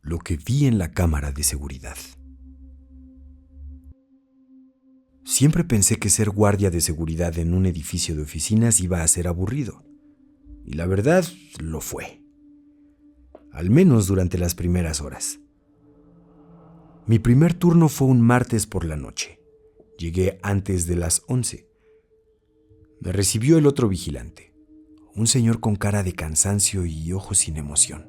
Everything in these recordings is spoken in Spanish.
Lo que vi en la cámara de seguridad. Siempre pensé que ser guardia de seguridad en un edificio de oficinas iba a ser aburrido. Y la verdad, lo fue. Al menos durante las primeras horas. Mi primer turno fue un martes por la noche. Llegué antes de las 11. Me recibió el otro vigilante, un señor con cara de cansancio y ojos sin emoción.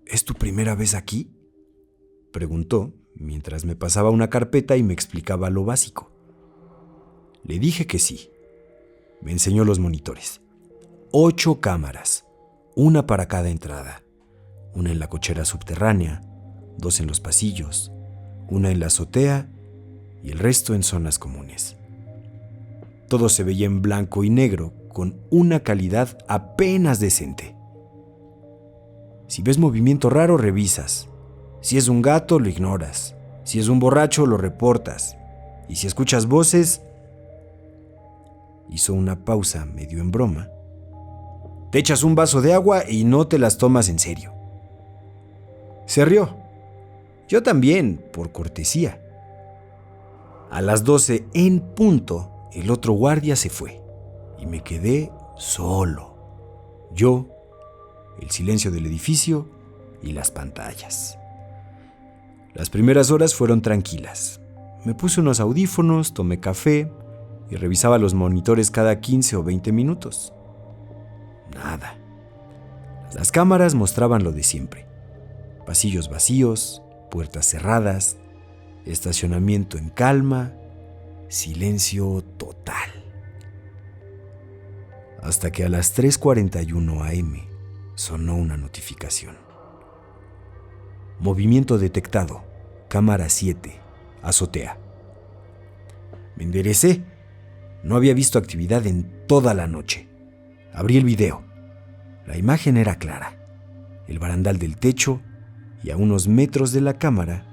¿Es tu primera vez aquí?, preguntó mientras me pasaba una carpeta y me explicaba lo básico. Le dije que sí. Me enseñó los monitores. 8 cámaras, una para cada entrada. Una en la cochera subterránea, 2 en los pasillos, una en la azotea y el resto en zonas comunes. Todo se veía en blanco y negro, con una calidad apenas decente. Si ves movimiento raro, revisas. Si es un gato, lo ignoras. Si es un borracho, lo reportas. Y si escuchas voces... Hizo una pausa medio en broma. Te echas un vaso de agua y no te las tomas en serio. Se rió. Yo también, por cortesía. A las 12 en punto, el otro guardia se fue y me quedé solo. Yo, el silencio del edificio y las pantallas. Las primeras horas fueron tranquilas. Me puse unos audífonos, tomé café y revisaba los monitores cada 15 o 20 minutos. Nada. Las cámaras mostraban lo de siempre. Pasillos vacíos, puertas cerradas, estacionamiento en calma, silencio total. Hasta que a las 3:41 a.m. sonó una notificación. Movimiento detectado. Cámara 7. Azotea. Me enderecé. No había visto actividad en toda la noche. Abrí el video. La imagen era clara. El barandal del techo y a unos metros de la cámara,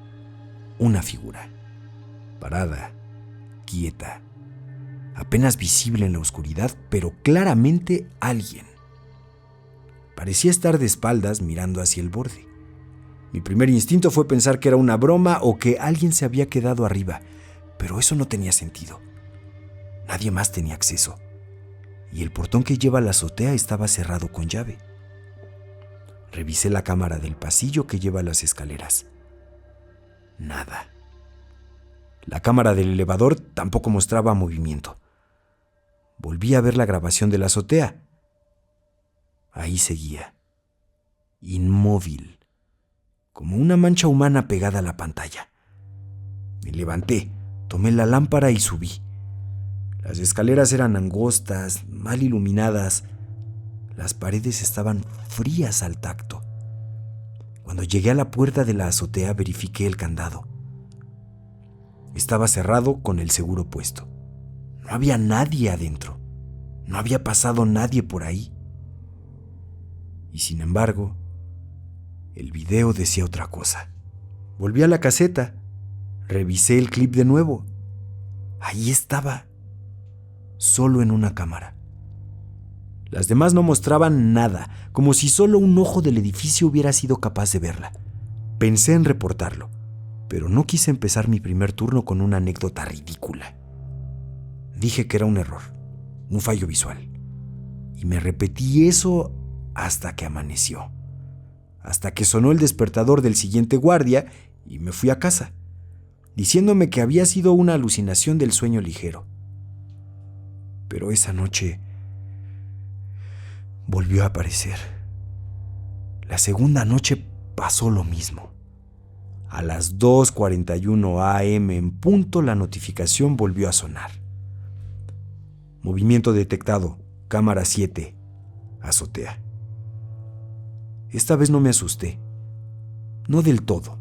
una figura. Parada, quieta, apenas visible en la oscuridad, pero claramente alguien. Parecía estar de espaldas mirando hacia el borde. Mi primer instinto fue pensar que era una broma o que alguien se había quedado arriba, pero eso no tenía sentido. Nadie más tenía acceso, y el portón que lleva a la azotea estaba cerrado con llave. Revisé la cámara del pasillo que lleva a las escaleras. Nada. La cámara del elevador tampoco mostraba movimiento. Volví a ver la grabación de la azotea. Ahí seguía, inmóvil, como una mancha humana pegada a la pantalla. Me levanté, tomé la lámpara y subí. Las escaleras eran angostas, mal iluminadas. Las paredes estaban frías al tacto. Cuando llegué a la puerta de la azotea, verifiqué el candado. Estaba cerrado con el seguro puesto. No había nadie adentro. No había pasado nadie por ahí. Y sin embargo, el video decía otra cosa. Volví a la caseta. Revisé el clip de nuevo. Ahí estaba, solo en una cámara. Las demás no mostraban nada, como si solo un ojo del edificio hubiera sido capaz de verla. Pensé en reportarlo, pero no quise empezar mi primer turno con una anécdota ridícula. Dije que era un error, un fallo visual. Y me repetí eso hasta que amaneció. Hasta que sonó el despertador del siguiente guardia y me fui a casa, diciéndome que había sido una alucinación del sueño ligero. Pero esa noche volvió a aparecer. La segunda noche pasó lo mismo. A las 2:41 a.m. en punto, la notificación volvió a sonar. Movimiento detectado. Cámara 7. Azotea. Esta vez no me asusté. No del todo,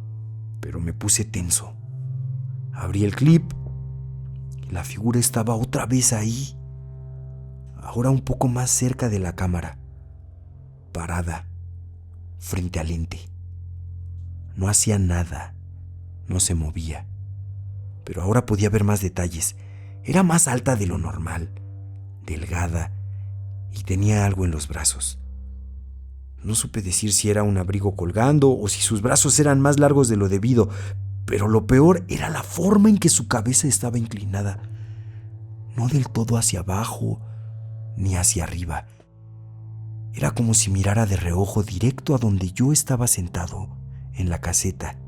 pero me puse tenso. Abrí el clip y la figura estaba otra vez ahí. Ahora un poco más cerca de la cámara. Parada, frente al lente. No hacía nada, no se movía. Pero ahora podía ver más detalles. Era más alta de lo normal, delgada, y tenía algo en los brazos. No supe decir si era un abrigo colgando o si sus brazos eran más largos de lo debido, pero lo peor era la forma en que su cabeza estaba inclinada. No del todo hacia abajo ni hacia arriba. Era como si mirara de reojo directo a donde yo estaba sentado, en la caseta,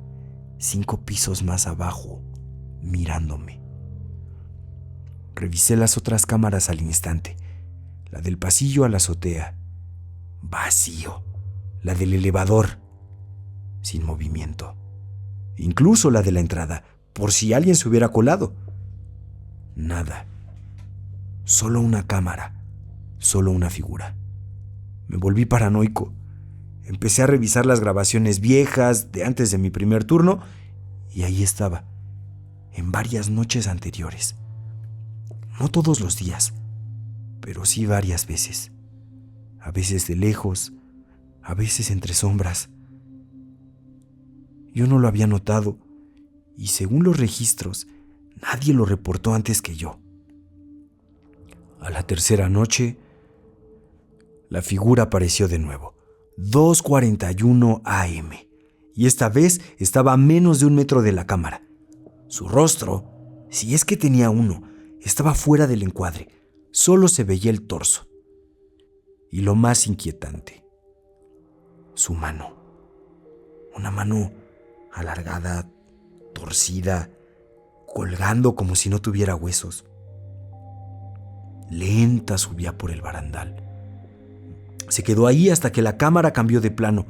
5 pisos más abajo, mirándome. Revisé las otras cámaras al instante. La del pasillo a la azotea, vacío. La del elevador, sin movimiento. Incluso la de la entrada, por si alguien se hubiera colado. Nada. Solo una cámara, solo una figura. Me volví paranoico. Empecé a revisar las grabaciones viejas de antes de mi primer turno y ahí estaba, en varias noches anteriores. No todos los días, pero sí varias veces. A veces de lejos, a veces entre sombras. Yo no lo había notado y según los registros, nadie lo reportó antes que yo. A la tercera noche, la figura apareció de nuevo, 2:41 AM, y esta vez estaba a menos de 1 metro de la cámara. Su rostro, si es que tenía uno, estaba fuera del encuadre, solo se veía el torso. Y lo más inquietante, su mano. Una mano alargada, torcida, colgando como si no tuviera huesos. Lenta subía por el barandal. Se quedó ahí hasta que la cámara cambió de plano.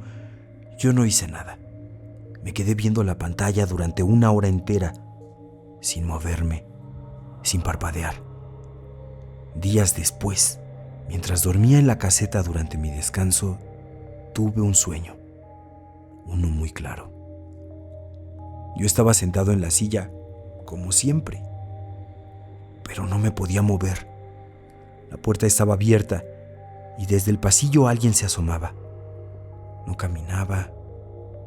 Yo no hice nada. Me quedé viendo la pantalla durante 1 hora entera, sin moverme, sin parpadear. Días después, mientras dormía en la caseta durante mi descanso, tuve un sueño, uno muy claro. Yo estaba sentado en la silla, como siempre, pero no me podía mover. La puerta estaba abierta y desde el pasillo alguien se asomaba. No caminaba,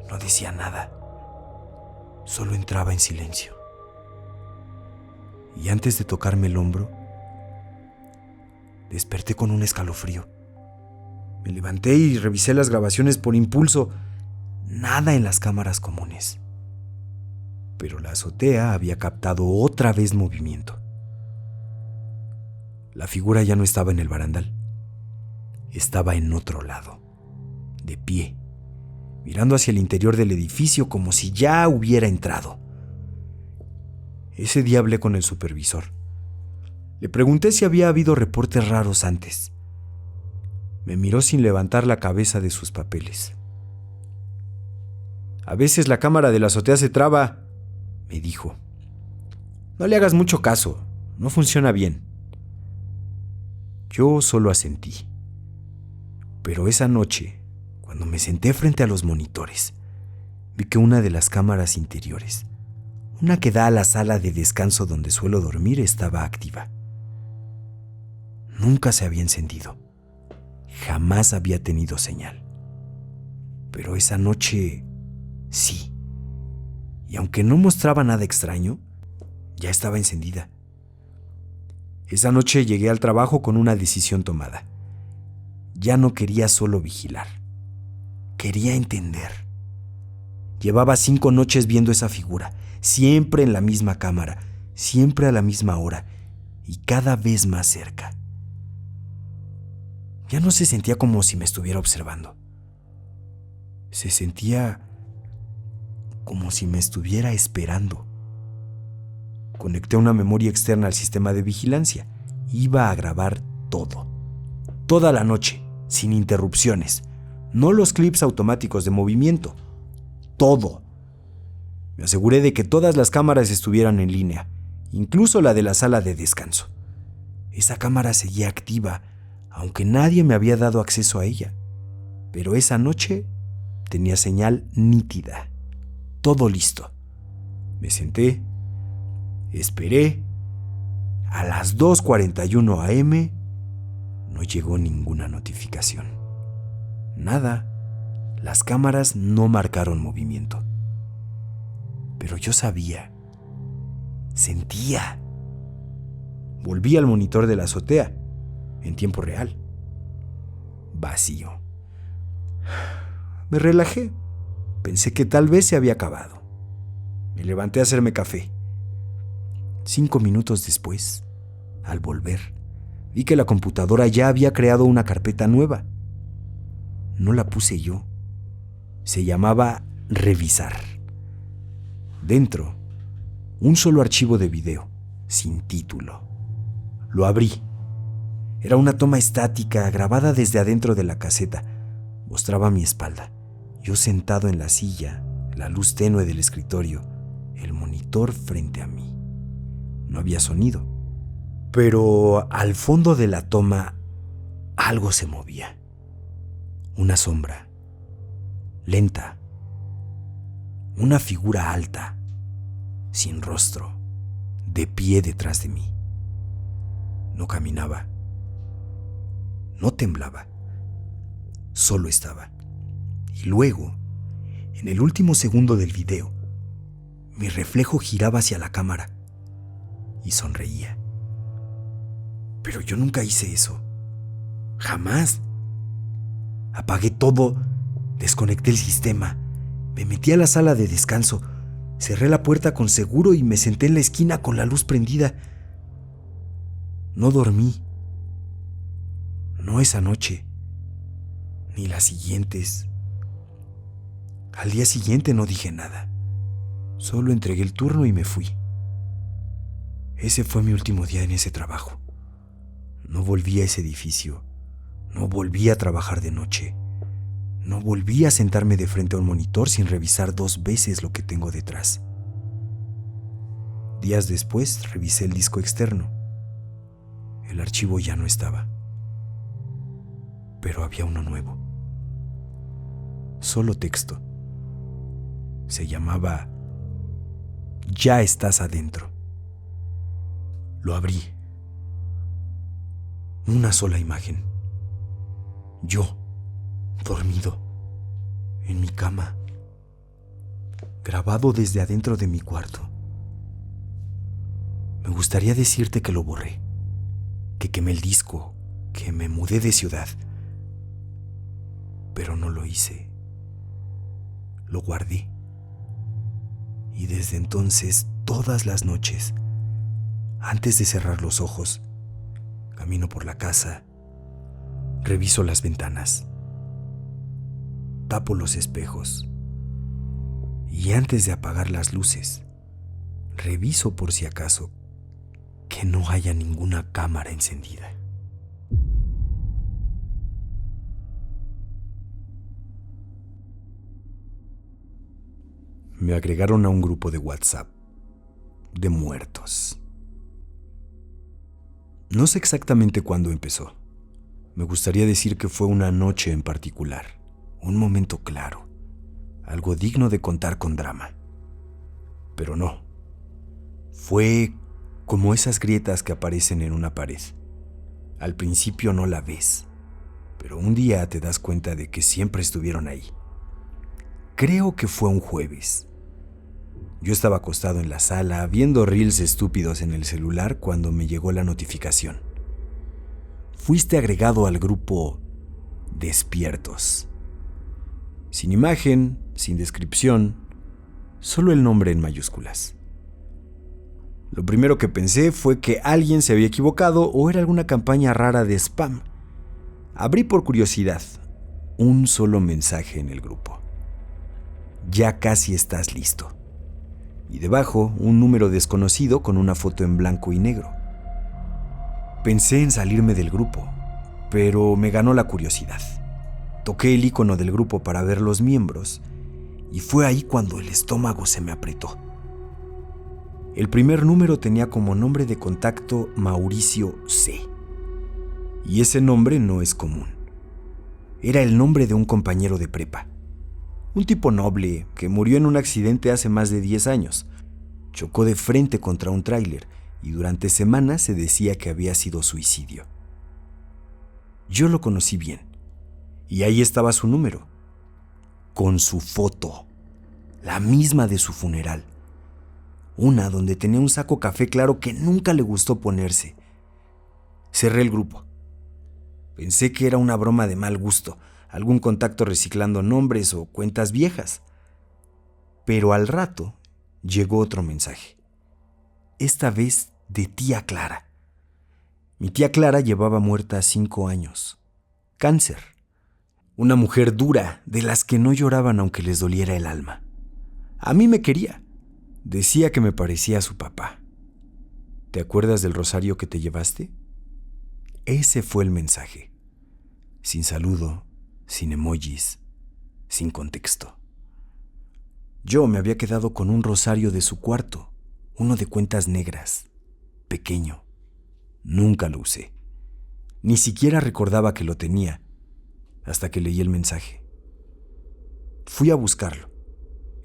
no decía nada, solo entraba en silencio. Y antes de tocarme el hombro, desperté con un escalofrío. Me levanté y revisé las grabaciones por impulso. Nada en las cámaras comunes. Pero la azotea había captado otra vez movimiento. La figura ya no estaba en el barandal. Estaba en otro lado, de pie, mirando hacia el interior del edificio como si ya hubiera entrado. Ese día hablé con el supervisor. Le pregunté si había habido reportes raros antes. Me miró sin levantar la cabeza de sus papeles. A veces la cámara de la azotea se traba, me dijo. No le hagas mucho caso, no funciona bien. Yo solo asentí. Pero esa noche, cuando me senté frente a los monitores, vi que una de las cámaras interiores, una que da a la sala de descanso donde suelo dormir, estaba activa. Nunca se había encendido. Jamás había tenido señal. Pero esa noche, sí. Y aunque no mostraba nada extraño, ya estaba encendida. Esa noche llegué al trabajo con una decisión tomada. Ya no quería solo vigilar. Quería entender. Llevaba 5 noches viendo esa figura, siempre en la misma cámara, siempre a la misma hora y cada vez más cerca. Ya no se sentía como si me estuviera observando. Se sentía como si me estuviera esperando. Conecté una memoria externa al sistema de vigilancia. Iba a grabar todo. Toda la noche, sin interrupciones. No los clips automáticos de movimiento. Todo. Me aseguré de que todas las cámaras estuvieran en línea, incluso la de la sala de descanso. Esa cámara seguía activa, aunque nadie me había dado acceso a ella. Pero esa noche tenía señal nítida. Todo listo. Me senté, esperé. A las 2:41 AM no llegó ninguna notificación. Nada. Las cámaras no marcaron movimiento. Pero yo sabía. Sentía. Volví al monitor de la azotea, en tiempo real. Vacío. Me relajé. Pensé que tal vez se había acabado. Me levanté a hacerme café. 5 minutos después, al volver, vi que la computadora ya había creado una carpeta nueva. No la puse yo. Se llamaba Revisar. Dentro, un solo archivo de video, sin título. Lo abrí. Era una toma estática grabada desde adentro de la caseta. Mostraba mi espalda. Yo sentado en la silla, la luz tenue del escritorio, el monitor frente a mí. No había sonido, pero al fondo de la toma algo se movía. Una sombra, lenta, una figura alta, sin rostro, de pie detrás de mí. No caminaba, no temblaba, solo estaba. Y luego, en el último segundo del video, mi reflejo giraba hacia la cámara y sonreía. Pero yo nunca hice eso. Jamás. Apagué todo, desconecté el sistema, me metí a la sala de descanso, cerré la puerta con seguro y me senté en la esquina con la luz prendida. No dormí. No esa noche, ni las siguientes. Al día siguiente no dije nada. Solo entregué el turno y me fui. Ese fue mi último día en ese trabajo. No volví a ese edificio. No volví a trabajar de noche. No volví a sentarme de frente a un monitor sin revisar 2 veces lo que tengo detrás. Días después revisé el disco externo. El archivo ya no estaba. Pero había uno nuevo. Solo texto. Se llamaba Ya estás adentro. Lo abrí. Una sola imagen. Yo, dormido, en mi cama, grabado desde adentro de mi cuarto. Me gustaría decirte que lo borré, que quemé el disco, que me mudé de ciudad. Pero no lo hice. Lo guardé. Y desde entonces, todas las noches, antes de cerrar los ojos, camino por la casa, reviso las ventanas, tapo los espejos y antes de apagar las luces, reviso por si acaso que no haya ninguna cámara encendida. Me agregaron a un grupo de WhatsApp de muertos. No sé exactamente cuándo empezó. Me gustaría decir que fue una noche en particular, un momento claro, algo digno de contar con drama. Pero no. Fue como esas grietas que aparecen en una pared. Al principio no la ves, pero un día te das cuenta de que siempre estuvieron ahí. Creo que fue un jueves. Yo estaba acostado en la sala viendo reels estúpidos en el celular cuando me llegó la notificación. Fuiste agregado al grupo Despiertos. Sin imagen, sin descripción, solo el nombre en mayúsculas. Lo primero que pensé fue que alguien se había equivocado o era alguna campaña rara de spam. Abrí por curiosidad un solo mensaje en el grupo. Ya casi estás listo. Y debajo un número desconocido con una foto en blanco y negro. Pensé en salirme del grupo, pero me ganó la curiosidad. Toqué el icono del grupo para ver los miembros y fue ahí cuando el estómago se me apretó. El primer número tenía como nombre de contacto Mauricio C. Y ese nombre no es común. Era el nombre de un compañero de prepa. Un tipo noble que murió en un accidente hace más de 10 años. Chocó de frente contra un tráiler y durante semanas se decía que había sido suicidio. Yo lo conocí bien y ahí estaba su número, con su foto, la misma de su funeral. Una donde tenía un saco café claro que nunca le gustó ponerse. Cerré el grupo. Pensé que era una broma de mal gusto, algún contacto reciclando nombres o cuentas viejas. Pero al rato llegó otro mensaje. Esta vez de tía Clara. Mi tía Clara llevaba muerta 5 años. Cáncer. Una mujer dura, de las que no lloraban aunque les doliera el alma. A mí me quería. Decía que me parecía a su papá. ¿Te acuerdas del rosario que te llevaste? Ese fue el mensaje. Sin saludo, sin emojis, sin contexto. Yo me había quedado con un rosario de su cuarto, uno de cuentas negras, pequeño. Nunca lo usé. Ni siquiera recordaba que lo tenía, hasta que leí el mensaje. Fui a buscarlo.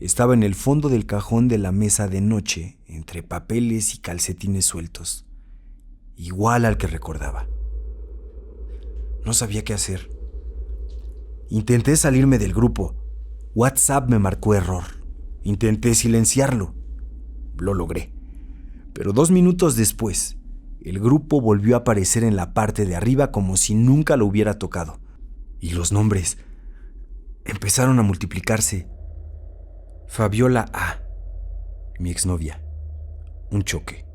Estaba en el fondo del cajón de la mesa de noche, entre papeles y calcetines sueltos, igual al que recordaba. No sabía qué hacer. Intenté salirme del grupo. WhatsApp me marcó error. Intenté silenciarlo. Lo logré. Pero 2 minutos después, el grupo volvió a aparecer en la parte de arriba como si nunca lo hubiera tocado. Y los nombres empezaron a multiplicarse. Fabiola A., mi exnovia. Un choque.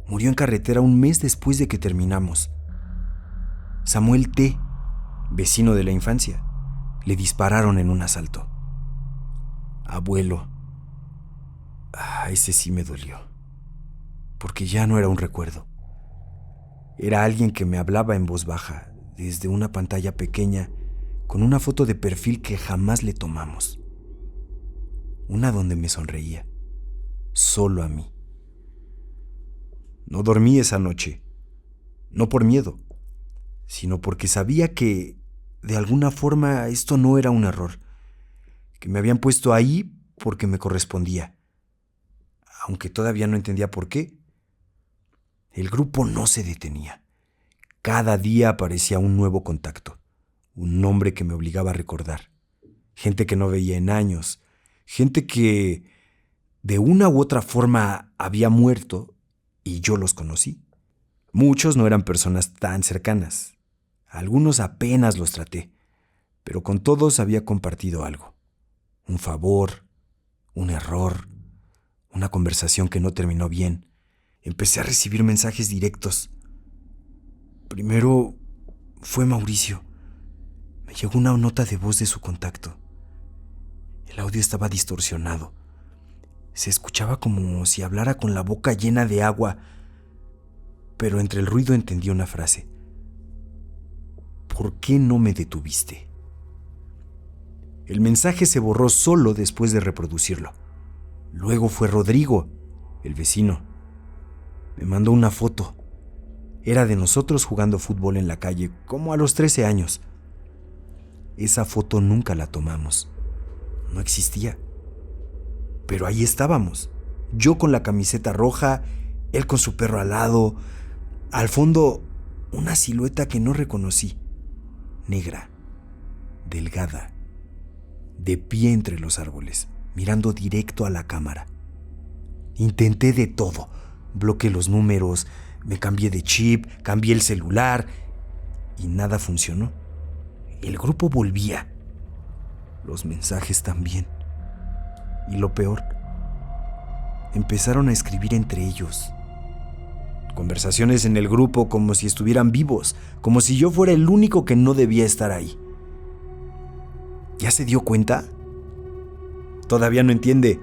Murió en carretera un mes después de que terminamos. Samuel T., vecino de la infancia. Le dispararon en un asalto. Abuelo. Ese sí me dolió. Porque ya no era un recuerdo. Era alguien que me hablaba en voz baja, desde una pantalla pequeña, con una foto de perfil que jamás le tomamos. Una donde me sonreía, solo a mí. No dormí esa noche, no por miedo, sino porque sabía que, de alguna forma, esto no era un error, que me habían puesto ahí porque me correspondía, aunque todavía no entendía por qué. El grupo no se detenía. Cada día aparecía un nuevo contacto, un nombre que me obligaba a recordar, gente que no veía en años, gente que de una u otra forma había muerto y yo los conocí. Muchos no eran personas tan cercanas. Algunos apenas los traté, pero con todos había compartido algo. Un favor, un error, una conversación que no terminó bien. Empecé a recibir mensajes directos. Primero fue Mauricio. Me llegó una nota de voz de su contacto. El audio estaba distorsionado. Se escuchaba como si hablara con la boca llena de agua, pero entre el ruido entendí una frase. ¿Por qué no me detuviste? El mensaje se borró solo después de reproducirlo. Luego fue Rodrigo, el vecino. Me mandó una foto. Era de nosotros jugando fútbol en la calle, como a los 13 años. Esa foto nunca la tomamos. No existía. Pero ahí estábamos. Yo con la camiseta roja, él con su perro al lado. Al fondo, una silueta que no reconocí. Negra, delgada, de pie entre los árboles, mirando directo a la cámara. Intenté de todo. Bloqueé los números, me cambié de chip, cambié el celular y nada funcionó. El grupo volvía. Los mensajes también. Y lo peor, empezaron a escribir entre ellos. Conversaciones en el grupo como si estuvieran vivos, como si yo fuera el único que no debía estar ahí. ¿Ya se dio cuenta? Todavía no entiende.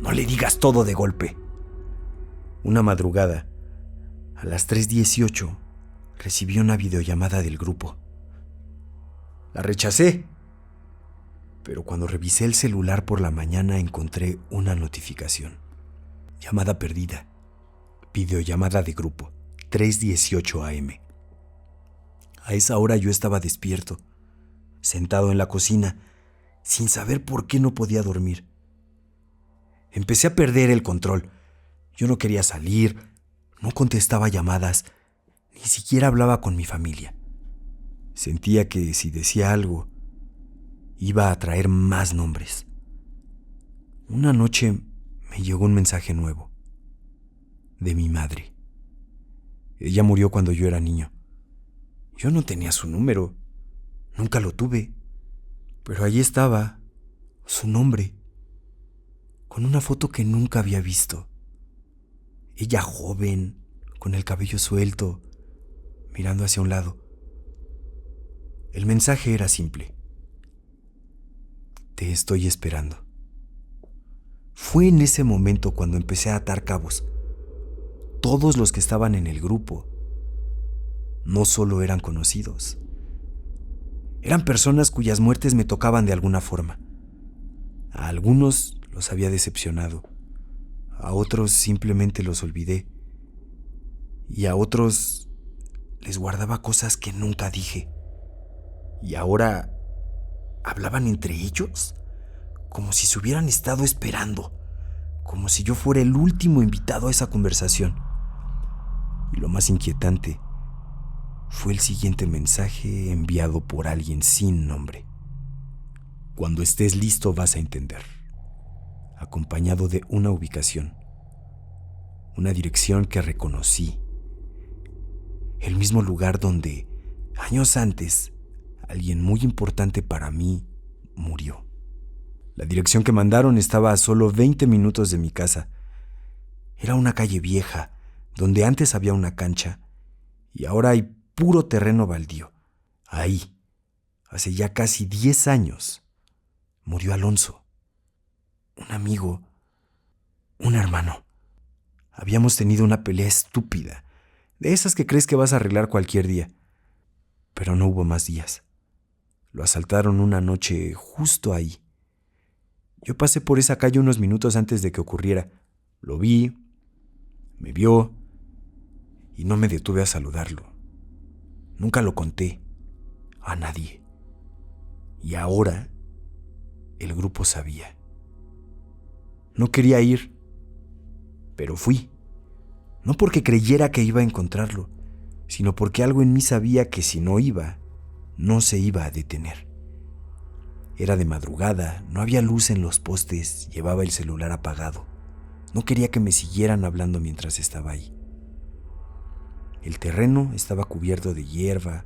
No le digas todo de golpe. Una madrugada, a las 3:18, recibí una videollamada del grupo. La rechacé, pero cuando revisé el celular por la mañana encontré una notificación. Llamada perdida. Videollamada de grupo. 3:18 a.m. A esa hora yo estaba despierto, sentado en la cocina, sin saber por qué no podía dormir. Empecé a perder el control. Yo no quería salir, no contestaba llamadas, ni siquiera hablaba con mi familia. Sentía que si decía algo, iba a traer más nombres. Una noche me llegó un mensaje nuevo, de mi madre. Ella murió cuando yo era niño. Yo no tenía su número. Nunca lo tuve, pero ahí estaba, su nombre, con una foto que nunca había visto. Ella joven, con el cabello suelto, mirando hacia un lado. El mensaje era simple: te estoy esperando. Fue en ese momento cuando empecé a atar cabos. Todos los que estaban en el grupo no solo eran conocidos, eran personas cuyas muertes me tocaban de alguna forma. A algunos los había decepcionado, a otros simplemente los olvidé, y a otros les guardaba cosas que nunca dije. Y ahora hablaban entre ellos, como si se hubieran estado esperando, como si yo fuera el último invitado a esa conversación. Y lo más inquietante fue el siguiente mensaje enviado por alguien sin nombre. Cuando estés listo vas a entender, acompañado de una ubicación, una dirección que reconocí, el mismo lugar donde, años antes, alguien muy importante para mí murió. La dirección que mandaron estaba a solo 20 minutos de mi casa. Era una calle vieja, donde antes había una cancha, y ahora hay puro terreno baldío. Ahí, hace ya casi 10 años, murió Alonso, un amigo, un hermano. Habíamos tenido una pelea estúpida, de esas que crees que vas a arreglar cualquier día, pero no hubo más días. Lo asaltaron una noche justo ahí. Yo pasé por esa calle unos minutos antes de que ocurriera. Lo vi, me vio, y no me detuve a saludarlo. Nunca lo conté a nadie. Y ahora el grupo sabía. No quería ir, pero fui. No porque creyera que iba a encontrarlo, sino porque algo en mí sabía que si no iba, no se iba a detener. Era de madrugada, no había luz en los postes, llevaba el celular apagado. No quería que me siguieran hablando mientras estaba ahí. El terreno estaba cubierto de hierba,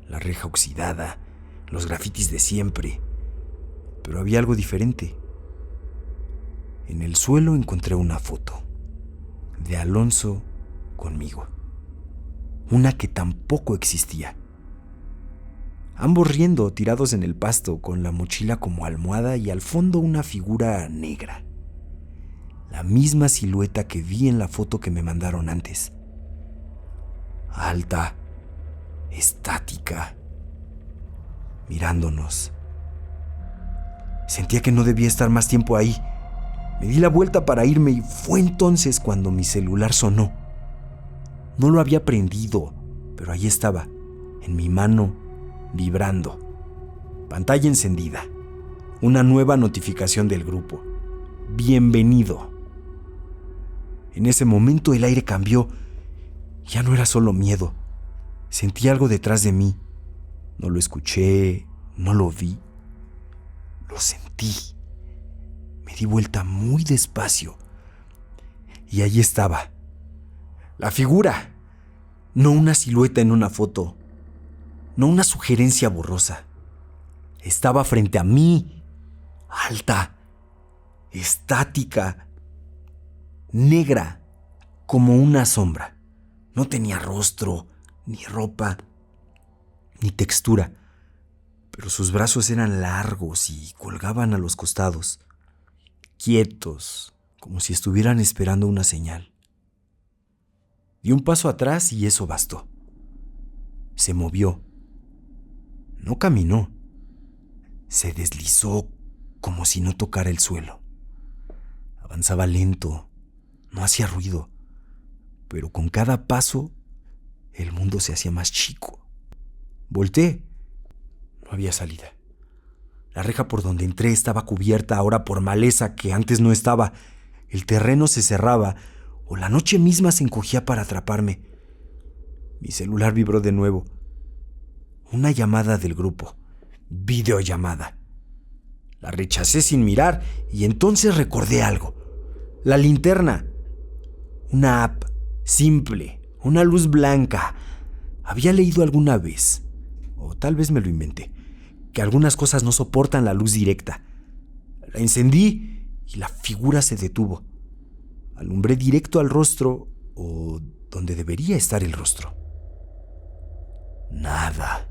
la reja oxidada, los grafitis de siempre, pero había algo diferente. En el suelo encontré una foto de Alonso conmigo, una que tampoco existía. Ambos riendo, tirados en el pasto, con la mochila como almohada y al fondo una figura negra. La misma silueta que vi en la foto que me mandaron antes. Alta, estática, mirándonos. Sentía que no debía estar más tiempo ahí. Me di la vuelta para irme y fue entonces cuando mi celular sonó. No lo había prendido, pero ahí estaba, en mi mano, vibrando. Pantalla encendida. Una nueva notificación del grupo. Bienvenido. En ese momento el aire cambió. Ya no era solo miedo. Sentí algo detrás de mí. No lo escuché, no lo vi. Lo sentí. Me di vuelta muy despacio. Y allí estaba. La figura. No una silueta en una foto. No una sugerencia borrosa. Estaba frente a mí. Alta. Estática. Negra. Como una sombra. No tenía rostro, ni ropa, ni textura, pero sus brazos eran largos y colgaban a los costados, quietos, como si estuvieran esperando una señal. Di un paso atrás y eso bastó. Se movió. No caminó. Se deslizó como si no tocara el suelo. Avanzaba lento, no hacía ruido. Pero con cada paso, el mundo se hacía más chico. Volteé. No había salida. La reja por donde entré estaba cubierta ahora por maleza que antes no estaba. El terreno se cerraba o la noche misma se encogía para atraparme. Mi celular vibró de nuevo. Una llamada del grupo. Videollamada. La rechacé sin mirar y entonces recordé algo. La linterna. Una app. Simple, una luz blanca. Había leído alguna vez, o tal vez me lo inventé, que algunas cosas no soportan la luz directa. La encendí y la figura se detuvo. Alumbré directo al rostro, o donde debería estar el rostro. Nada.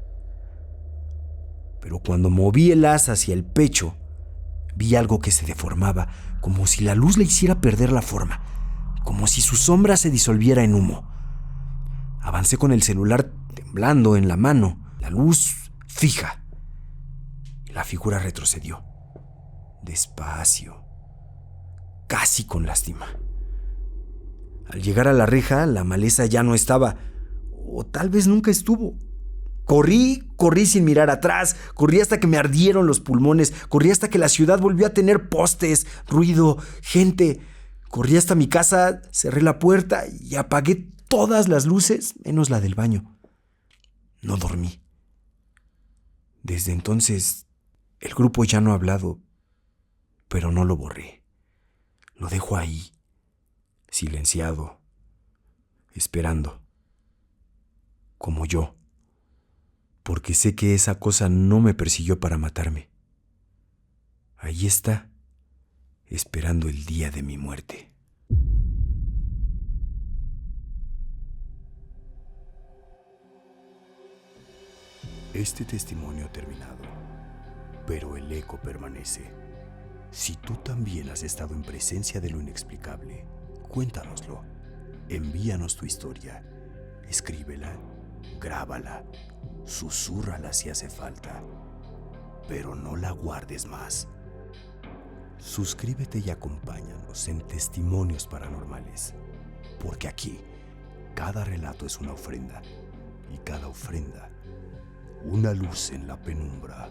Pero cuando moví el haz hacia el pecho, vi algo que se deformaba, como si la luz le hiciera perder la forma, como si su sombra se disolviera en humo. Avancé con el celular temblando en la mano, la luz fija. La figura retrocedió, despacio, casi con lástima. Al llegar a la reja, la maleza ya no estaba, o tal vez nunca estuvo. Corrí sin mirar atrás, corrí hasta que me ardieron los pulmones, corrí hasta que la ciudad volvió a tener postes, ruido, gente. Corrí hasta mi casa, cerré la puerta y apagué todas las luces menos la del baño. No dormí. Desde entonces, el grupo ya no ha hablado, pero no lo borré. Lo dejo ahí, silenciado, esperando, como yo. Porque sé que esa cosa no me persiguió para matarme. Ahí está, esperando el día de mi muerte. Este testimonio ha terminado, pero el eco permanece. Si tú también has estado en presencia de lo inexplicable, cuéntanoslo. Envíanos tu historia. Escríbela, grábala, susúrrala si hace falta, pero no la guardes más. Suscríbete y acompáñanos en Testimonios Paranormales, porque aquí cada relato es una ofrenda y cada ofrenda una luz en la penumbra.